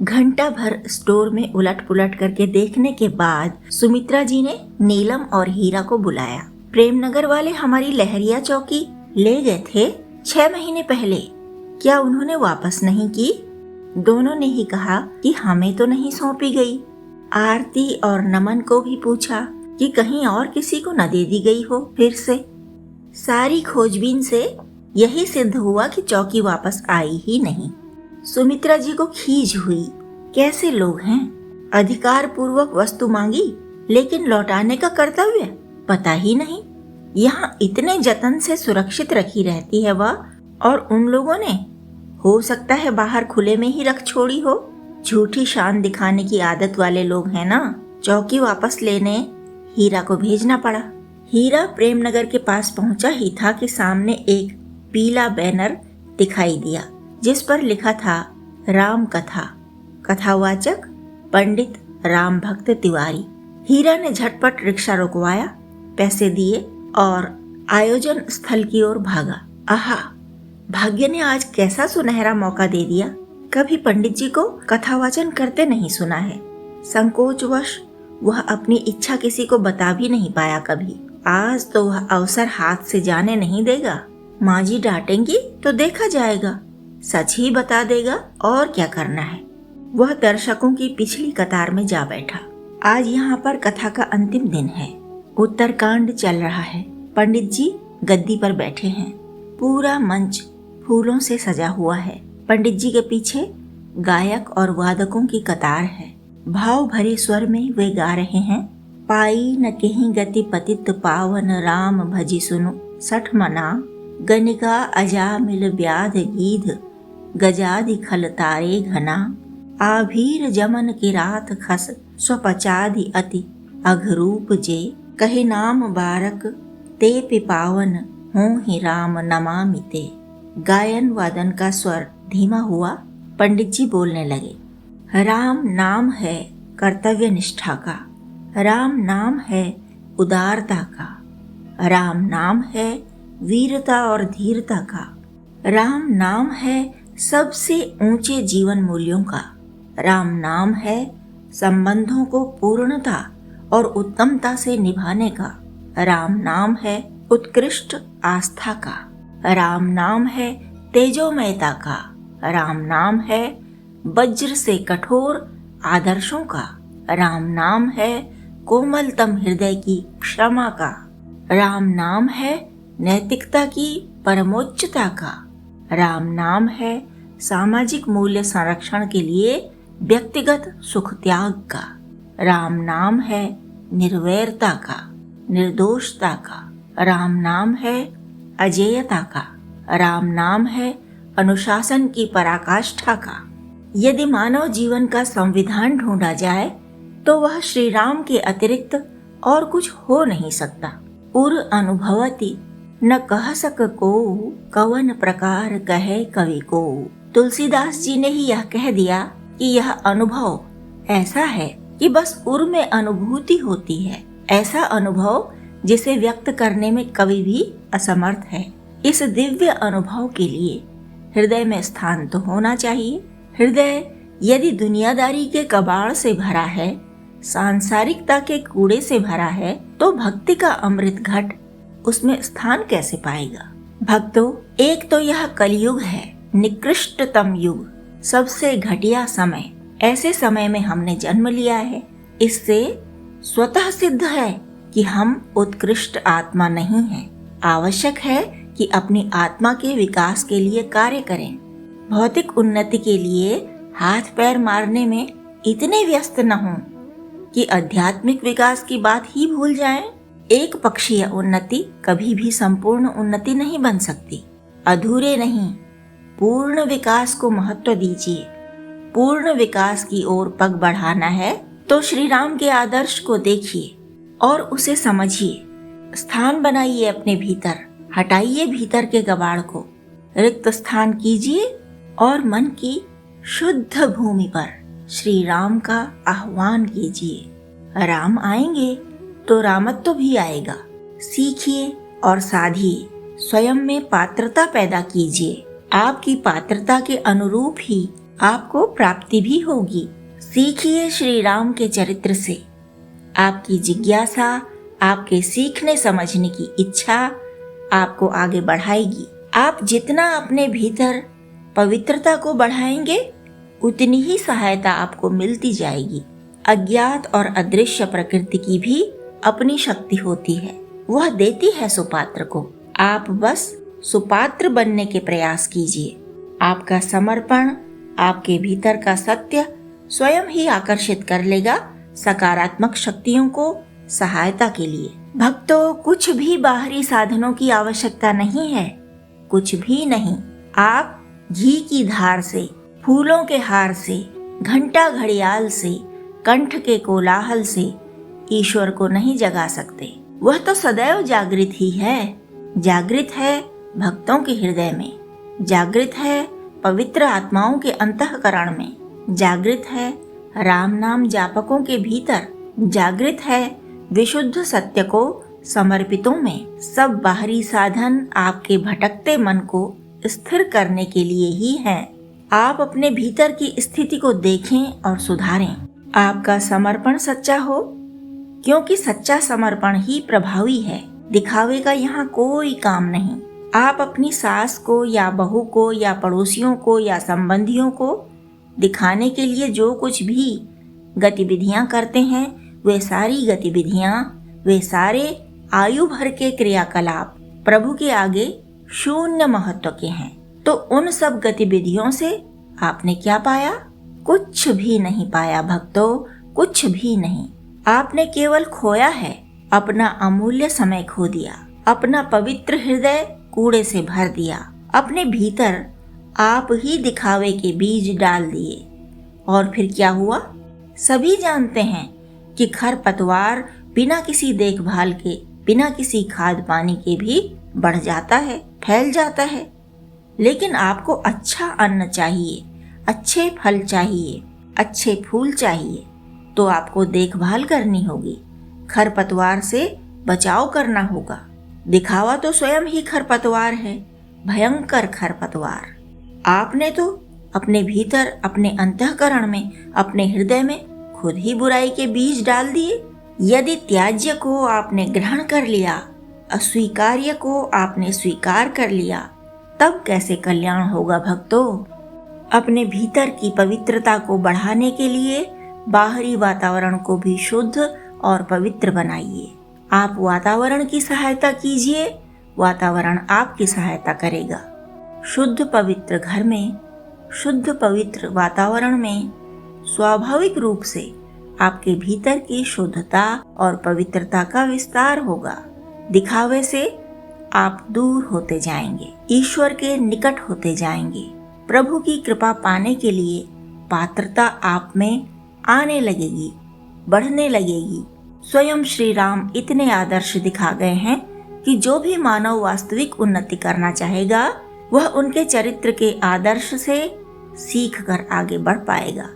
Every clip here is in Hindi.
घंटा भर स्टोर में उलट पुलट करके देखने के बाद सुमित्रा जी ने नीलम और हीरा को बुलाया। प्रेमनगर वाले हमारी लहरिया चौकी ले गए थे 6 महीने पहले, क्या उन्होंने वापस नहीं की? दोनों ने ही कहा कि हमें तो नहीं सौंपी गई। आरती और नमन को भी पूछा कि कहीं और किसी को न दे दी गई हो। फिर से सारी खोजबीन से यही सिद्ध हुआ कि चौकी वापस आई ही नहीं। सुमित्रा जी को खीज हुई। कैसे लोग हैं, अधिकार पूर्वक वस्तु मांगी लेकिन लौटाने का कर्तव्य पता ही नहीं। यहाँ इतने जतन से सुरक्षित रखी रहती है वह, और उन लोगों ने हो सकता है बाहर खुले में ही रख छोड़ी हो। झूठी शान दिखाने की आदत वाले लोग हैं ना। चौकी वापस लेने हीरा को भेजना पड़ा। हीरा प्रेमनगर के पास पहुंचा ही था कि सामने एक पीला बैनर दिखाई दिया जिस पर लिखा था राम कथा, कथावाचक पंडित राम भक्त तिवारी। हीरा ने झटपट रिक्शा रुकवाया, पैसे दिए और आयोजन स्थल की ओर भागा। आहा, भाग्य ने आज कैसा सुनहरा मौका दे दिया। कभी पंडित जी को कथावाचन करते नहीं सुना है। संकोचवश वह अपनी इच्छा किसी को बता भी नहीं पाया कभी। आज तो वह अवसर हाथ से जाने नहीं देगा। माँ जी डांटेंगी तो देखा जाएगा, सच ही बता देगा और क्या करना है। वह दर्शकों की पिछली कतार में जा बैठा। आज यहाँ पर कथा का अंतिम दिन है। उत्तरकांड चल रहा है। पंडित जी गद्दी पर बैठे हैं। पूरा मंच फूलों से सजा हुआ है। पंडित जी के पीछे गायक और वादकों की कतार है। भाव भरे स्वर में वे गा रहे हैं। पाई न कहीं गति पतित पावन राम भजी सुनु सठ मना, गनिका अजा मिल व्याध गीध गजादि खल तारे घना, आभीर जमन की रात खस स्वपचादि अति अघरूप जे, कहे नाम बारक ते पिपावन हो ही राम नमामिते। गायन वादन का स्वर धीमा हुआ। पंडित जी बोलने लगे। राम नाम है कर्तव्य निष्ठा का, राम नाम है उदारता का, राम नाम है वीरता और धीरता का, राम नाम है सबसे ऊंचे जीवन मूल्यों का, राम नाम है संबंधों को पूर्णता और उत्तमता से निभाने का, राम नाम है उत्कृष्ट आस्था का, राम नाम है तेजोमयता का, राम नाम है वज्र से कठोर आदर्शों का, राम नाम है कोमलतम हृदय की क्षमा का, राम नाम है नैतिकता की परमोच्चता का, राम नाम है सामाजिक मूल्य संरक्षण के लिए व्यक्तिगत सुख त्याग का, राम नाम है निर्वैरता का, निर्दोषता का, राम नाम है अजेयता का, राम नाम है अनुशासन की पराकाष्ठा का। यदि मानव जीवन का संविधान ढूंढा जाए तो वह श्री राम के अतिरिक्त और कुछ हो नहीं सकता। उर अनुभवति न कह सक को, कवन प्रकार कहे कवि को। तुलसीदास जी ने ही यह कह दिया कि यह अनुभव ऐसा है कि बस उर में अनुभूति होती है, ऐसा अनुभव जिसे व्यक्त करने में कवि भी असमर्थ है। इस दिव्य अनुभव के लिए हृदय में स्थान तो होना चाहिए। हृदय यदि दुनियादारी के कबाड़ से भरा है, सांसारिकता के कूड़े से भरा है, तो भक्ति का अमृत घट उसमें स्थान कैसे पाएगा। भक्तों, एक तो यह कलयुग है, निकृष्टतम युग, सबसे घटिया समय। ऐसे समय में हमने जन्म लिया है। इससे स्वतः सिद्ध है कि हम उत्कृष्ट आत्मा नहीं हैं। आवश्यक है कि अपनी आत्मा के विकास के लिए कार्य करें। भौतिक उन्नति के लिए हाथ पैर मारने में इतने व्यस्त न हों कि आध्यात्मिक विकास की बात ही भूल जाएं। एक पक्षीय उन्नति कभी भी संपूर्ण उन्नति नहीं बन सकती। अधूरे नहीं, पूर्ण विकास को महत्व दीजिए। पूर्ण विकास की ओर पग बढ़ाना है तो श्री राम के आदर्श को देखिए और उसे समझिए। स्थान बनाइए अपने भीतर, हटाइए भीतर के कबाड़ को, रिक्त स्थान कीजिए और मन की शुद्ध भूमि पर श्री राम का आह्वान कीजिए। राम आएंगे तो रामत्व भी आएगा। सीखिए और साधिए, स्वयं में पात्रता पैदा कीजिए। आपकी पात्रता के अनुरूप ही आपको प्राप्ति भी होगी। सीखिए श्री राम के चरित्र से। आपकी जिज्ञासा, आपके सीखने समझने की इच्छा आपको आगे बढ़ाएगी। आप जितना अपने भीतर पवित्रता को बढ़ाएंगे, उतनी ही सहायता आपको मिलती जाएगी। अज्ञात और अदृश्य प्रकृति की भी अपनी शक्ति होती है, वह देती है सुपात्र को। आप बस सुपात्र बनने के प्रयास कीजिए। आपका समर्पण, आपके भीतर का सत्य स्वयं ही आकर्षित कर लेगा सकारात्मक शक्तियों को सहायता के लिए। भक्तों, कुछ भी बाहरी साधनों की आवश्यकता नहीं है, कुछ भी नहीं। आप घी की धार से, फूलों के हार से, घंटा घड़ियाल से, कंठ के कोलाहल से ईश्वर को नहीं जगा सकते। वह तो सदैव जागृत ही है। जागृत है भक्तों के हृदय में, जागृत है पवित्र आत्माओं के अंतःकरण में, जागृत है राम नाम जापकों के भीतर, जागृत है विशुद्ध सत्य को समर्पितों में। सब बाहरी साधन आपके भटकते मन को स्थिर करने के लिए ही हैं। आप अपने भीतर की स्थिति को देखें और सुधारें। आपका समर्पण सच्चा हो, क्योंकि सच्चा समर्पण ही प्रभावी है। दिखावे का यहाँ कोई काम नहीं। आप अपनी सास को या बहू को या पड़ोसियों को या संबंधियों को दिखाने के लिए जो कुछ भी गतिविधियां करते हैं, वे सारी गतिविधियां, वे सारे आयु भर के क्रियाकलाप प्रभु के आगे शून्य महत्व के हैं। तो उन सब गतिविधियों से आपने क्या पाया? कुछ भी नहीं पाया भक्तों, कुछ भी नहीं। आपने केवल खोया है, अपना अमूल्य समय खो दिया, अपना पवित्र हृदय कूड़े से भर दिया, अपने भीतर आप ही दिखावे के बीज डाल दिए। और फिर क्या हुआ? सभी जानते हैं कि खरपतवार बिना किसी देखभाल के, बिना किसी खाद पानी के भी बढ़ जाता है, फैल जाता है। लेकिन आपको अच्छा अन्न चाहिए, अच्छे फल चाहिए, अच्छे फूल चाहिए, तो आपको देखभाल करनी होगी, खरपतवार से बचाव करना होगा। दिखावा तो स्वयं ही खरपतवार है, भयंकर खरपतवार। आपने तो अपने भीतर, अपने अंतःकरण में, अपने हृदय में खुद ही बुराई के बीज डाल दिए। यदि त्याज्य को आपने ग्रहण कर लिया, अस्वीकार्य को आपने स्वीकार कर लिया, तब कैसे कल्याण होगा भक्तों? अपने भीतर की पवित्रता को बढ़ाने के लिए बाहरी वातावरण को भी शुद्ध और पवित्र बनाइए। आप वातावरण की सहायता कीजिए, वातावरण आपकी सहायता करेगा। शुद्ध पवित्र घर में, शुद्ध पवित्र वातावरण में स्वाभाविक रूप से आपके भीतर की शुद्धता और पवित्रता का विस्तार होगा। दिखावे से आप दूर होते जाएंगे, ईश्वर के निकट होते जाएंगे। प्रभु की कृपा पाने के लिए पात्रता आप में आने लगेगी, बढ़ने लगेगी। स्वयं श्री राम इतने आदर्श दिखा गए हैं कि जो भी मानव वास्तविक उन्नति करना चाहेगा, वह उनके चरित्र के आदर्श से सीख कर आगे बढ़ पाएगा,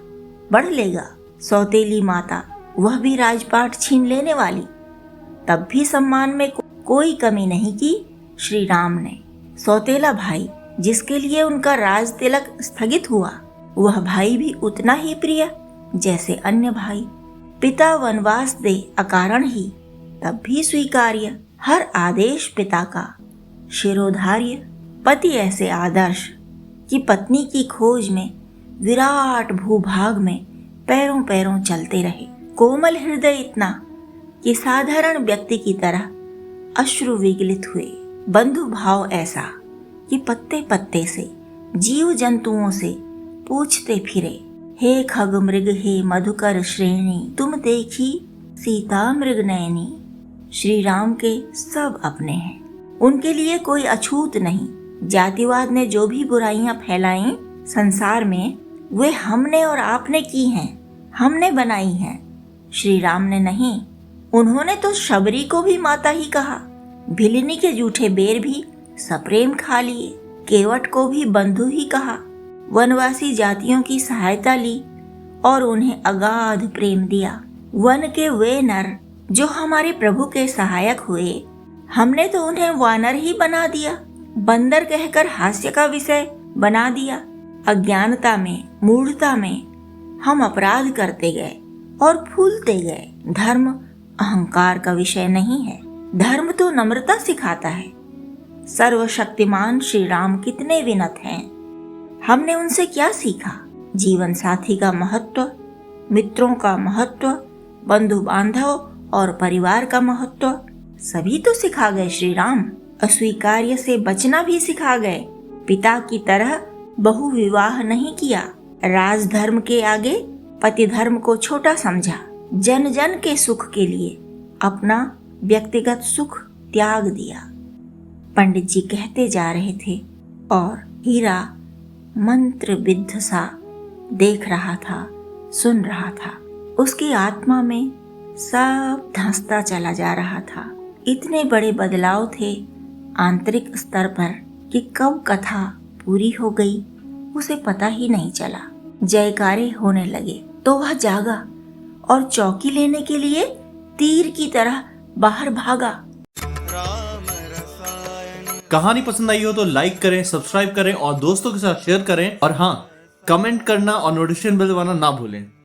बढ़ लेगा। सौतेली माता, वह भी राजपाट छीन लेने वाली, तब भी सम्मान में कोई कमी नहीं की श्री राम ने। सौतेला भाई, जिसके लिए उनका राज तिलक स्थगित हुआ, वह भाई भी उतना ही प्रिय जैसे अन्य भाई। पिता वनवास दे अकारण ही, तब भी स्वीकार्य हर आदेश पिता का। शिरोधार्य पति ऐसे आदर्श कि पत्नी की खोज में विराट भूभाग में पैरों पैरों चलते रहे। कोमल हृदय इतना कि साधारण व्यक्ति की तरह अश्रु विगलित हुए। बंधु भाव ऐसा कि पत्ते पत्ते से, जीव जंतुओं से पूछते फिरे, हे खग मृग हे मधुकर श्रेणी, तुम देखी सीता मृग नयनी। श्री राम के सब अपने हैं, उनके लिए कोई अछूत नहीं। जातिवाद ने जो भी बुराइयां फैलाई संसार में, वे हमने और आपने की हैं, हमने बनाई हैं, श्री राम ने नहीं। उन्होंने तो शबरी को भी माता ही कहा, भिलिनी के जूठे बेर भी सप्रेम खा लिए, केवट को भी बंधु ही कहा। वनवासी जातियों की सहायता ली और उन्हें अगाध प्रेम दिया। वन के वे नर जो हमारे प्रभु के सहायक हुए, हमने तो उन्हें वानर ही बना दिया, बंदर कहकर हास्य का विषय बना दिया। अज्ञानता में, मूढ़ता में हम अपराध करते गए और फूलते गए। धर्म अहंकार का विषय नहीं है। धर्म तो नम्रता सिखाता है। सर्वशक्तिमान श्री राम कितने विनत हैं। हमने उनसे क्या सीखा? जीवन साथी का महत्व, मित्रों का महत्व, बंधु बांधव और परिवार का महत्व सभी तो सिखा गए श्री राम। अस्वीकार्य से बचना भी सिखा गए। पिता की तरह बहु विवाह नहीं किया। राजधर्म के आगे पति धर्म को छोटा समझा। जन जन के सुख के लिए अपना व्यक्तिगत सुख त्याग दिया। पंडित जी कहते जा रहे थे और हीरा मंत्रबिद्ध सा देख रहा था, सुन रहा था। उसकी आत्मा में सब धंसता चला जा रहा था। इतने बड़े बदलाव थे आंतरिक स्तर पर कि कब कथा पूरी हो गई उसे पता ही नहीं चला। जयकारे होने लगे तो वह जागा और चौकी लेने के लिए तीर की तरह बाहर भागा। कहानी पसंद आई हो तो लाइक करें, सब्सक्राइब करें और दोस्तों के साथ शेयर करें। और हाँ, कमेंट करना और नोटिफिकेशन बेल दबाना ना भूलें।